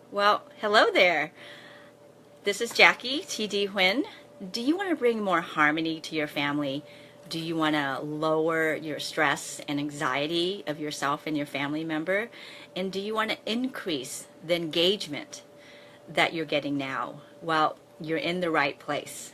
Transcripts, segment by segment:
Well, hello there. This is Jackie, TD Huynh. Do you want to bring more harmony to your family? Do you want to lower your stress and anxiety of yourself and your family member? And do you want to increase the engagement that you're getting now? Well, you're in the right place.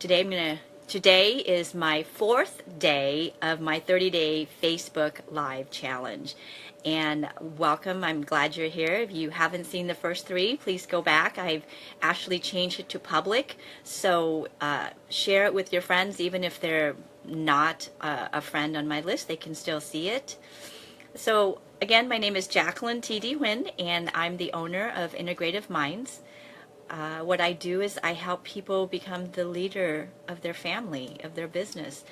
Today is my fourth day of my 30-day Facebook Live challenge. And welcome, I'm glad you're here. If you haven't seen the first three, please go back. I've actually changed it to public, so share it with your friends. Even if they're not a friend on my list, they can still see it. So again, my name is Jacqueline T.D. Huynh, and I'm the owner of Integrative Minds. What I do is I help people become the leader of their family, of their business.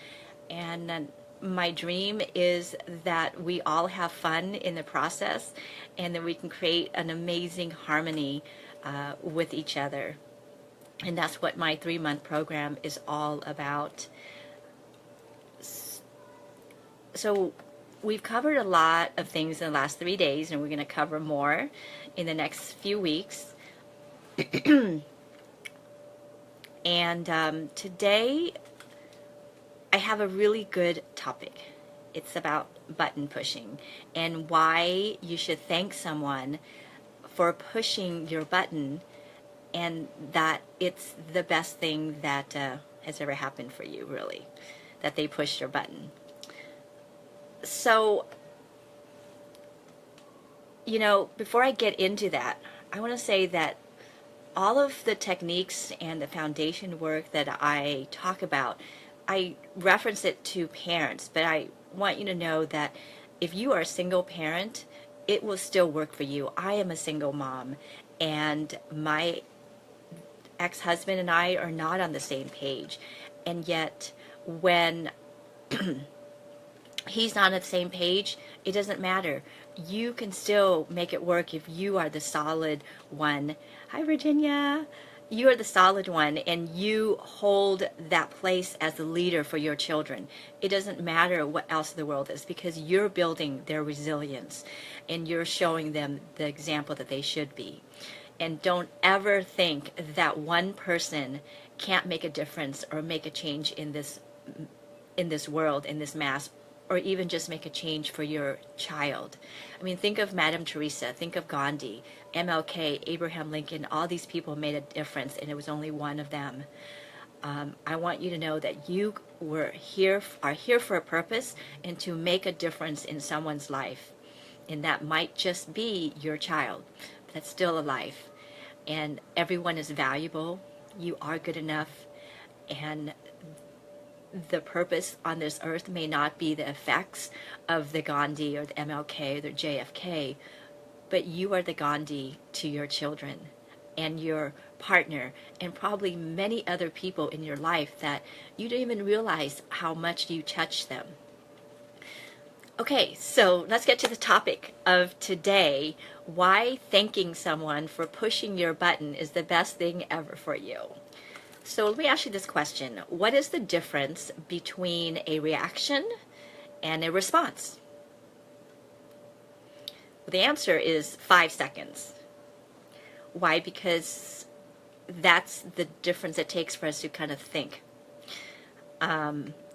And my dream is that we all have fun in the process and that we can create an amazing harmony with each other. And that's what my 3-month program is all about. So we've covered a lot of things in the last 3 days, and we're going to cover more in the next few weeks. And today I have a really good topic. It's about button pushing and why you should thank someone for pushing your button, and that it's the best thing that has ever happened for you, really, that they pushed your button. So, before I get into that, I want to say that all of the techniques and the foundation work that I talk about, I reference it to parents, but I want you to know that if you are a single parent, it will still work for you. I am a single mom, and my ex-husband and I are not on the same page. And yet, when he's not on the same page, it doesn't matter. You can still make it work if you are the solid one. Hi, Virginia. You are the solid one, and you hold that place as the leader for your children. It doesn't matter what else the world is, because you're building their resilience and you're showing them the example that they should be. And don't ever think that one person can't make a difference or make a change in this world, in this mass, or even just make a change for your child. I mean, think of Madame Teresa, think of Gandhi, MLK, Abraham Lincoln. All these people made a difference, and it was only one of them. I want you to know that you are here for a purpose and to make a difference in someone's life. And that might just be your child, but that's still a life. And everyone is valuable. You are good enough. And the purpose on this earth may not be the effects of the Gandhi or the MLK or the JFK, but you are the Gandhi to your children and your partner and probably many other people in your life that you don't even realize how much you touch them. Okay, so let's get to the topic of today: why thanking someone for pushing your button is the best thing ever for you. So let me ask you this question. What is the difference between a reaction and a response? Well, the answer is 5 seconds. Why? Because that's the difference it takes for us to kind of think.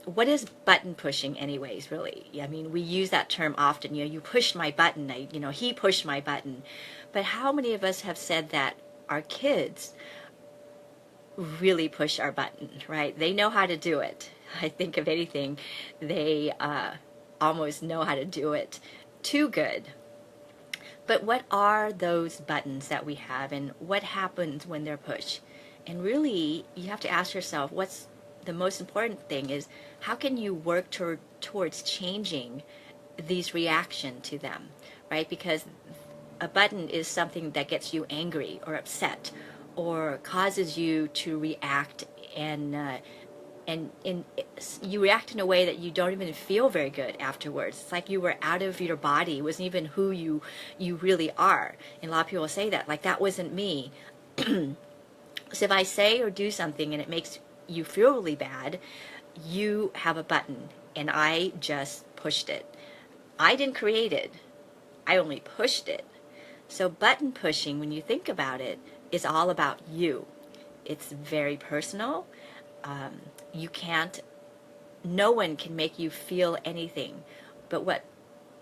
What is button pushing anyways, really? I mean, we use that term often. You pushed my button. He pushed my button. But how many of us have said that our kids really push our button, right? They know how to do it. I think if anything, they almost know how to do it too good. But what are those buttons that we have, and what happens when they're pushed? And really, you have to ask yourself, what's the most important thing is, how can you work towards changing these reaction to them, right? Because a button is something that gets you angry or upset, or causes you to react, and you react in a way that you don't even feel very good afterwards. It's like you were out of your body. It wasn't even who you really are. And a lot of people say that, like, that wasn't me. So if I say or do something and it makes you feel really bad, you have a button, and I just pushed it. I didn't create it. I only pushed it. So button pushing, when you think about it, is all about you. It's very personal. You can't, no one can make you feel anything, but what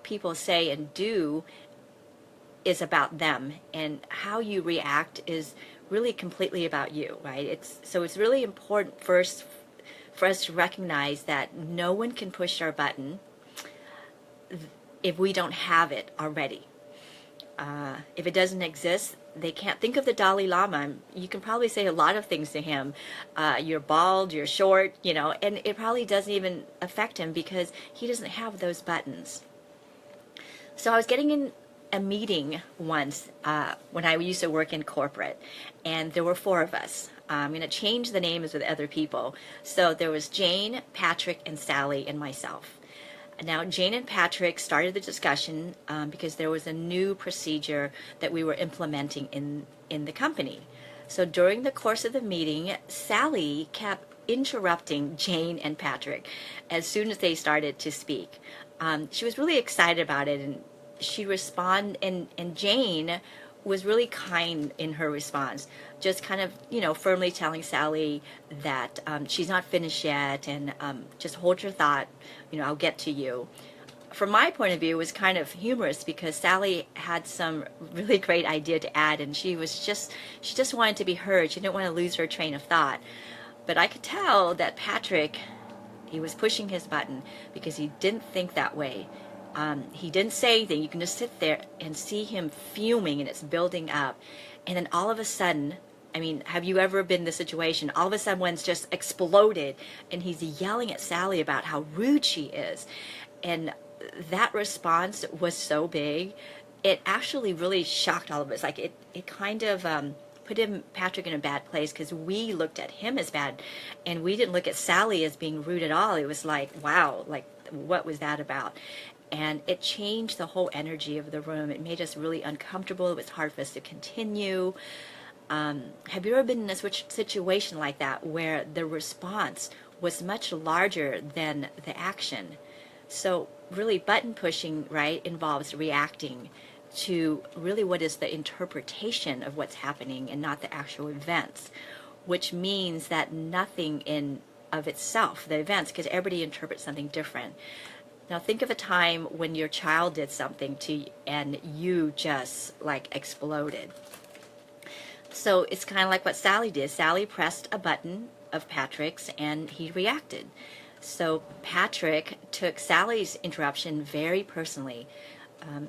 people say and do is about them, and how you react is really completely about you, right? It's really important first for us to recognize that no one can push our button if we don't have it already. If it doesn't exist, they can't. Think of the Dalai Lama. You can probably say a lot of things to him. You're bald, you're short, and it probably doesn't even affect him because he doesn't have those buttons. So I was getting in a meeting once when I used to work in corporate, and there were 4 of us. I'm going to change the names with other people. So there was Jane, Patrick, and Sally, and myself. Now, Jane and Patrick started the discussion because there was a new procedure that we were implementing in the company. So during the course of the meeting, Sally kept interrupting Jane and Patrick as soon as they started to speak. She was really excited about it, and she responded, and Jane was really kind in her response, just kind of, firmly telling Sally that she's not finished yet, and just hold your thought, I'll get to you. From my point of view, it was kind of humorous because Sally had some really great idea to add, and she just wanted to be heard. She didn't want to lose her train of thought. But I could tell that Patrick, he was pushing his button because he didn't think that way. He didn't say anything. You can just sit there and see him fuming, and it's building up. And then all of a sudden, have you ever been in this situation? All of a sudden, one's just exploded, and he's yelling at Sally about how rude she is. And that response was so big, it actually really shocked all of us. Like, it kind of put Patrick in a bad place because we looked at him as bad, and we didn't look at Sally as being rude at all. It was like, wow, like, what was that about? And it changed the whole energy of the room. It made us really uncomfortable. It was hard for us to continue. Have you ever been in a situation like that where the response was much larger than the action? So really, button pushing, right, involves reacting to really what is the interpretation of what's happening and not the actual events, which means that nothing in of itself, the events, because everybody interprets something different. Now think of a time when your child did something to you and you just like exploded. So it's kind of like what Sally did. Sally pressed a button of Patrick's and he reacted. So Patrick took Sally's interruption very personally.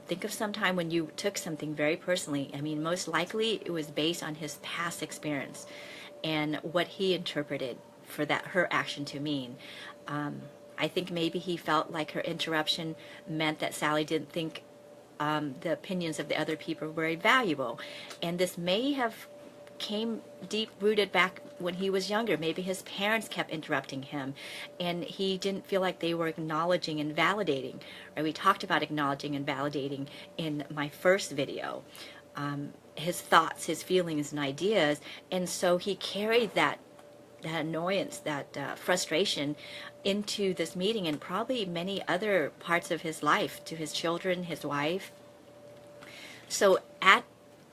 Think of some time when you took something very personally. Most likely it was based on his past experience and what he interpreted for her action to mean. I think maybe he felt like her interruption meant that Sally didn't think the opinions of the other people were very valuable. And this may have came deep-rooted back when he was younger. Maybe his parents kept interrupting him, and he didn't feel like they were acknowledging and validating. Right? We talked about acknowledging and validating in my first video. His thoughts, his feelings, and ideas, and so he carried that annoyance, that frustration into this meeting and probably many other parts of his life, to his children, his wife. So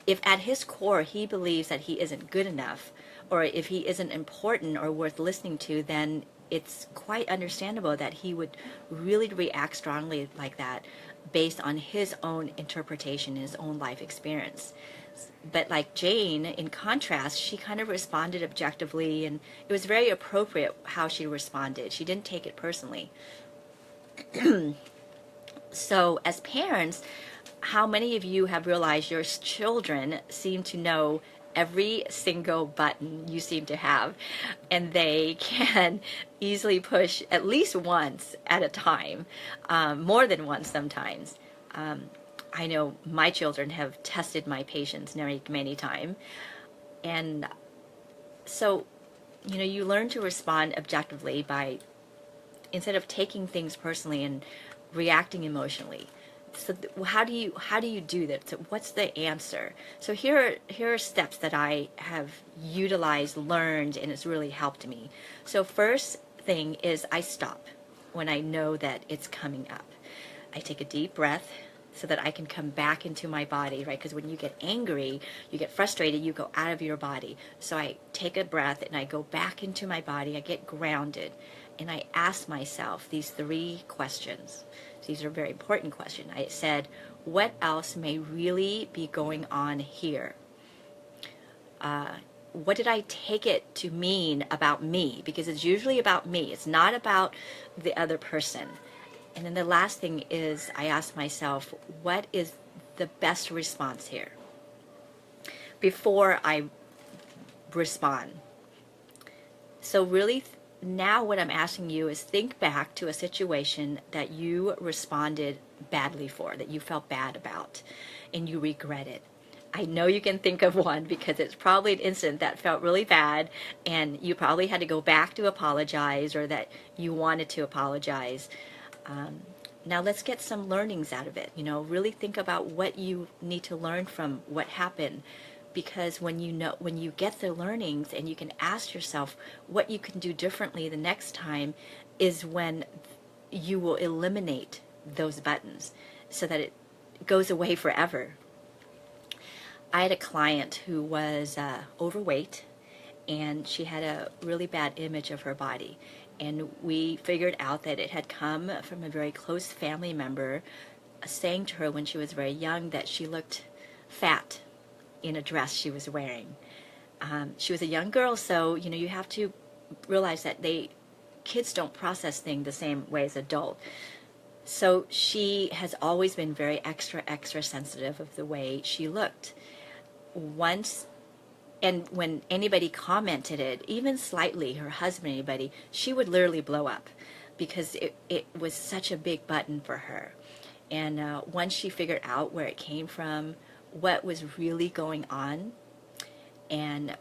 if at his core he believes that he isn't good enough, or if he isn't important or worth listening to, then it's quite understandable that he would really react strongly like that based on his own interpretation, his own life experience. But like Jane, in contrast, she kind of responded objectively, and it was very appropriate how she responded. She didn't take it personally. So as parents, how many of you have realized your children seem to know every single button you seem to have, and they can easily push at least once at a time, more than once sometimes. I know my children have tested my patience many times. And so, you learn to respond objectively by, instead of taking things personally and reacting emotionally. So how do you do that? So what's the answer? So here are steps that I have utilized, learned, and it's really helped me. So first thing is I stop when I know that it's coming up. I take a deep breath, so that I can come back into my body, right? Because when you get angry, you get frustrated, you go out of your body. So I take a breath and I go back into my body, I get grounded, and I ask myself these three questions. These are very important questions. I said, what else may really be going on here? What did I take it to mean about me? Because it's usually about me. It's not about the other person. And then the last thing is I ask myself, what is the best response here before I respond? So really now what I'm asking you is think back to a situation that you responded badly for, that you felt bad about, and you regret it. I know you can think of one because it's probably an incident that felt really bad and you probably had to go back to apologize, or that you wanted to apologize. Now let's get some learnings out of it. Really think about what you need to learn from what happened, because when you get the learnings and you can ask yourself what you can do differently the next time, is when you will eliminate those buttons so that it goes away forever. I had a client who was overweight, and she had a really bad image of her body. And we figured out that it had come from a very close family member saying to her when she was very young that she looked fat in a dress she was wearing. She was a young girl, so you have to realize that kids don't process things the same way as adults. So she has always been very extra sensitive of the way she looked. And when anybody commented it, even slightly, her husband, anybody, she would literally blow up because it was such a big button for her. And once she figured out where it came from, what was really going on, and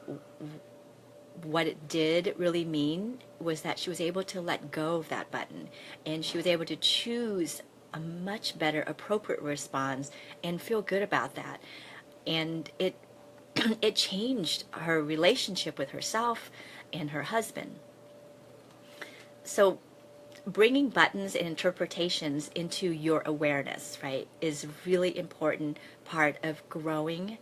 what it did really mean, was that she was able to let go of that button, and she was able to choose a much better, appropriate response and feel good about that. And it changed her relationship with herself and her husband. So bringing buttons and interpretations into your awareness, right, is really important part of growing,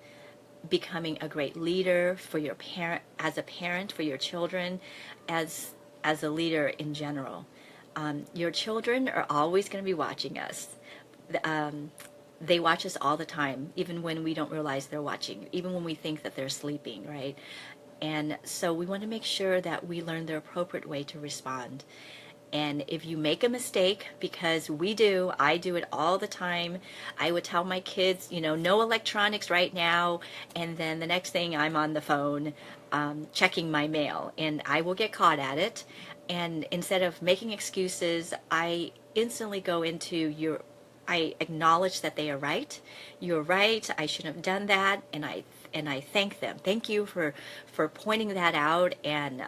becoming a great leader for your parent, as a parent for your children, as a leader in general. Your children are always going to be watching us. They watch us all the time, even when we don't realize they're watching, even when we think that they're sleeping, right? And so we want to make sure that we learn the appropriate way to respond. And if you make a mistake, because I do it all the time, I would tell my kids, no electronics right now, and then the next thing I'm on the phone checking my mail, and I will get caught at it. And instead of making excuses, I instantly go into I acknowledge that they are right. You're right. I shouldn't have done that, and I thank them. Thank you for pointing that out, and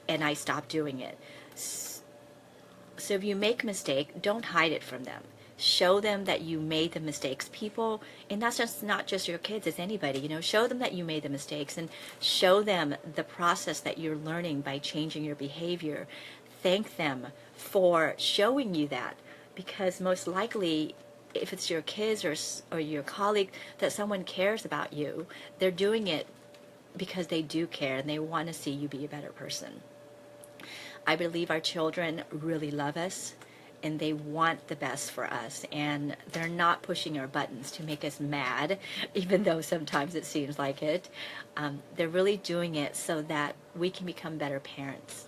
I stop doing it. So if you make a mistake, don't hide it from them. Show them that you made the mistakes. People, and that's just not just your kids, it's anybody. Show them that you made the mistakes, and show them the process that you're learning by changing your behavior. Thank them for showing you that. Because most likely, if it's your kids or your colleague, that someone cares about you, they're doing it because they do care and they want to see you be a better person. I believe our children really love us and they want the best for us, and they're not pushing our buttons to make us mad, even though sometimes it seems like it. They're really doing it so that we can become better parents,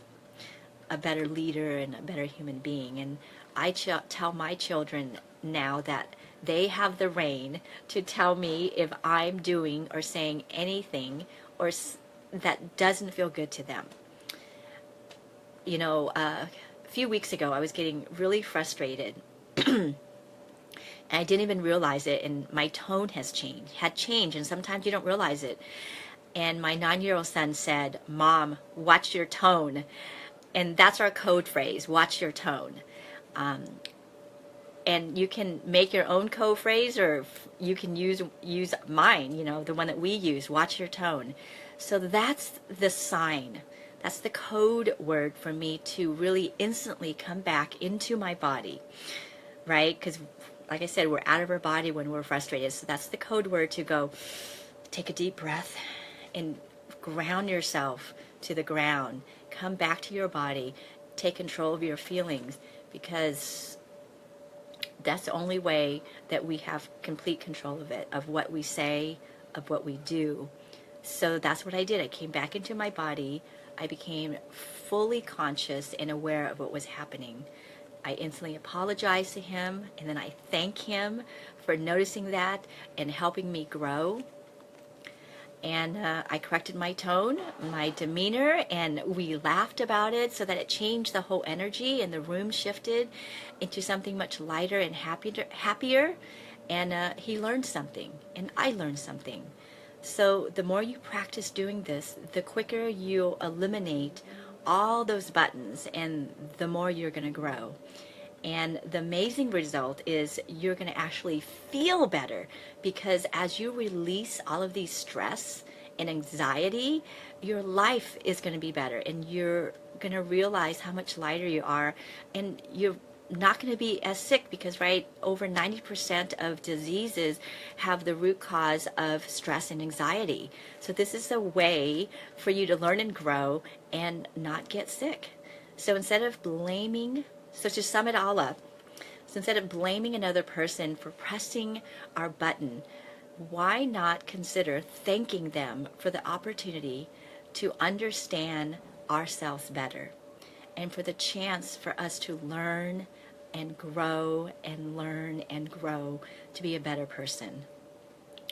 a better leader, and a better human being. And I tell my children now that they have the reign to tell me if I'm doing or saying anything or that doesn't feel good to them. A few weeks ago I was getting really frustrated and I didn't even realize it, and my tone had changed, and sometimes you don't realize it. And my 9-year-old son said, "Mom, watch your tone." And that's our code phrase, watch your tone. And you can make your own code phrase, or you can use mine, the one that we use, watch your tone. So that's the sign. That's the code word for me to really instantly come back into my body, right? Because like I said, we're out of our body when we're frustrated. So that's the code word to go take a deep breath and ground yourself to the ground. Come back to your body. Take control of your feelings, because that's the only way that we have complete control of it, of what we say, of what we do. So that's what I did. I came back into my body. I became fully conscious and aware of what was happening. I instantly apologized to him, and then I thank him for noticing that and helping me grow. And I corrected my tone, my demeanor, and we laughed about it so that it changed the whole energy, and the room shifted into something much lighter and happier. And he learned something, and I learned something. So the more you practice doing this, the quicker you eliminate all those buttons, and the more you're going to grow. And the amazing result is you're going to actually feel better, because as you release all of these stress and anxiety, your life is going to be better, and you're going to realize how much lighter you are, and you're not going to be as sick, because over 90% of diseases have the root cause of stress and anxiety. So this is a way for you to learn and grow and not get sick. So instead of blaming, so to sum it all up, so instead of blaming another person for pressing our button, why not consider thanking them for the opportunity to understand ourselves better, and for the chance for us to learn and grow and learn and grow to be a better person.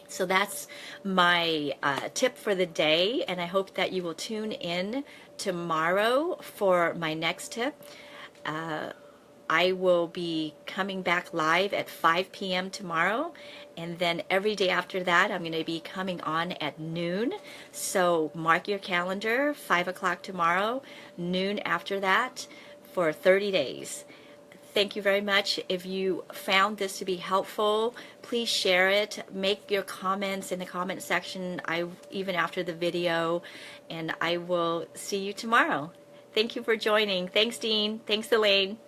So that's my tip for the day, and I hope that you will tune in tomorrow for my next tip. I will be coming back live at 5 p.m. tomorrow, and then every day after that I'm going to be coming on at noon. So mark your calendar, 5 o'clock tomorrow, noon after that, for 30 days. Thank you very much. If you found this to be helpful, please share it. Make your comments in the comment section, even after the video, and I will see you tomorrow. Thank you for joining. Thanks, Dean. Thanks, Elaine.